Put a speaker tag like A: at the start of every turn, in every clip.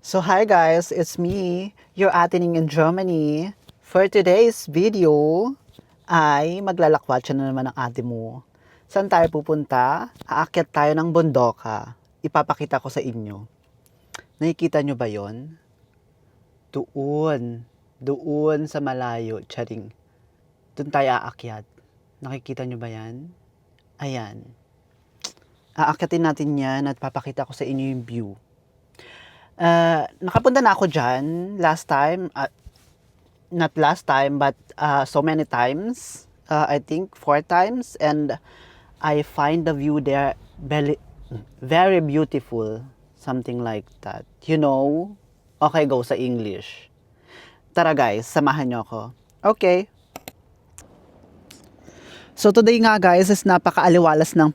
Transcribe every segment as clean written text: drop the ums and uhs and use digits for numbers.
A: So hi guys, it's me, your atining in Germany. For today's video ay maglalakwatsa na naman ang ate mo. Saan tayo pupunta? Aakyat tayo ng bondoka. Ipapakita ko sa inyo. Nakikita nyo ba yon? Doon sa malayo, charing. Doon tayo aakyat. Nakikita nyo ba yan? Ayan. Aakyatin natin yan at papakita ko sa inyo yung view. Nakapunta na ako dyan last time. Not last time, but so many times. I think 4 times. And I find the view there very, very beautiful. Something like that. You know? Okay, go sa English. Tara guys, samahan nyo ako. Okay. So today nga guys is napakaaliwalas ng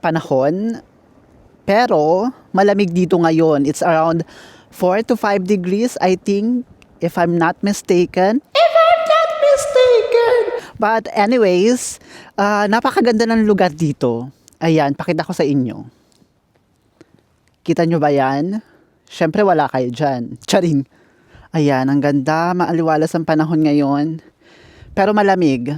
A: panahon. Pero malamig dito ngayon. It's around 4 to 5 degrees, I think, if I'm not mistaken. But anyways, napakaganda ng lugar dito. Ayan, pakita ko sa inyo. Kita nyo ba yan? Syempre wala kayo dyan. Charing. Ayan, ang ganda. Maaliwalas ang panahon ngayon. Pero malamig.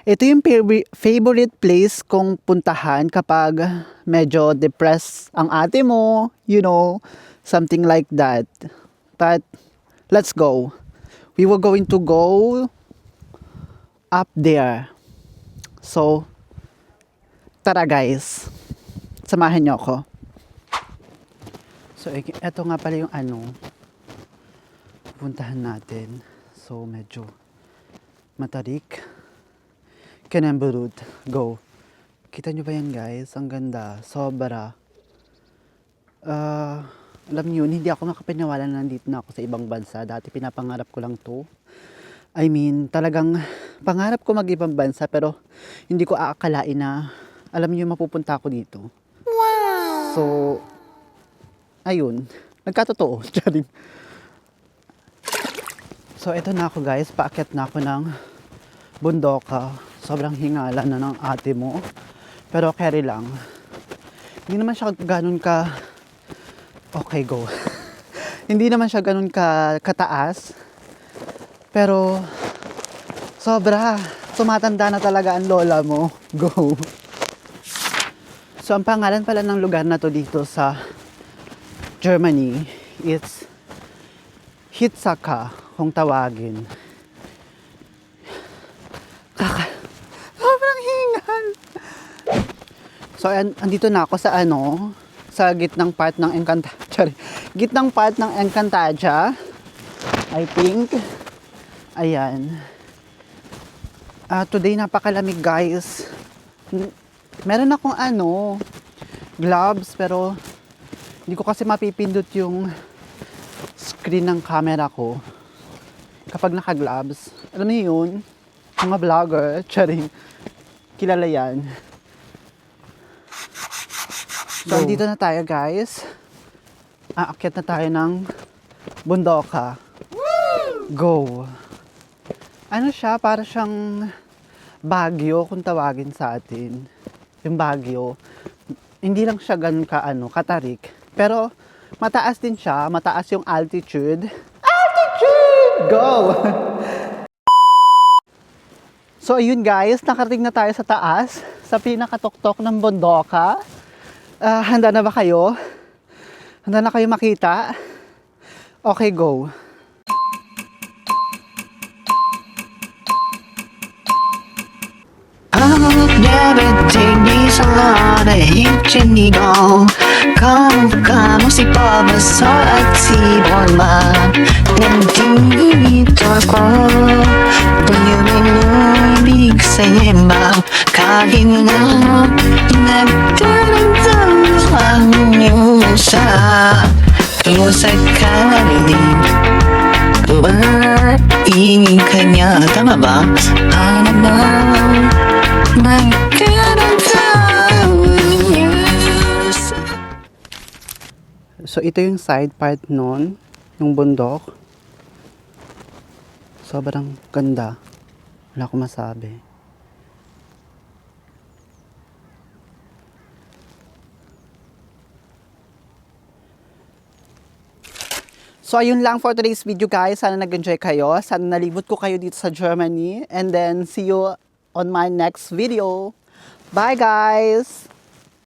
A: Ito yung favorite place kong puntahan kapag medyo depressed ang ate mo, you know, something like that. But let's go. We were going to go up there. So, tara guys. Samahan niyo ako. So, eto nga pala yung pupuntahan natin. So, medyo matarik. Kenemburut. Go. Kita nyo ba yan guys? Ang ganda. Sobra. Alam nyo, hindi ako makapaniwala na nandito na ako sa ibang bansa. Dati pinapangarap ko lang to. I mean, talagang pangarap ko mag-ibang bansa pero hindi ko aakalain na alam nyo mapupunta ako dito. Wow! So, ayun. Nagkatotoo. So, eto na ako guys. Paakyat na ako ng bundoka. Sobrang hingala na ng ate mo. Pero carry lang. Hindi naman siya ganun ka... Okay, go. Hindi naman siya ganun kataas. Pero sobra. Tumatanda na talaga ang lola mo. Go. So, ang pangalan pala ng lugar na to dito sa Germany, it's Hitsaka, kung tawagin. Sobrang hingal. So, andito na ako sa gitnang part ng gitnang part ng Encantadia. I think. Ayan. Today napakalamig guys. Meron akong gloves pero hindi ko kasi mapipindot yung screen ng camera ko kapag naka-gloves. Alam niyo yun? Mga vlogger, charing. Kilala yan. So, andito na tayo guys. Aakyat na tayo ng bundoka. Go! Ano siya? Para siyang Baguio kung tawagin sa atin. Yung Baguio. Hindi lang siya ganun katarik. Pero mataas din siya. Mataas yung altitude. Go! So ayun guys, nakarating na tayo sa taas. Sa pinakatuktok ng bundoka. Handa na ba kayo? Handa na kayo makita? Okay, go.
B: Kamu si pabasa at si Borma. Nandito ako, tuyuin yung ibig sa'yo ba? Kahit na nagtarantang ang yusa, tusa ka rin. Iingin ka niya, tama ba? Ano ba?
A: So ito yung side part nun, yung bundok. Sobrang ganda. Wala akong masabi. So, ayun lang for today's video, guys. Sana nag-enjoy kayo. Sana nalibot ko kayo dito sa Germany. And then, see you on my next video. Bye, guys!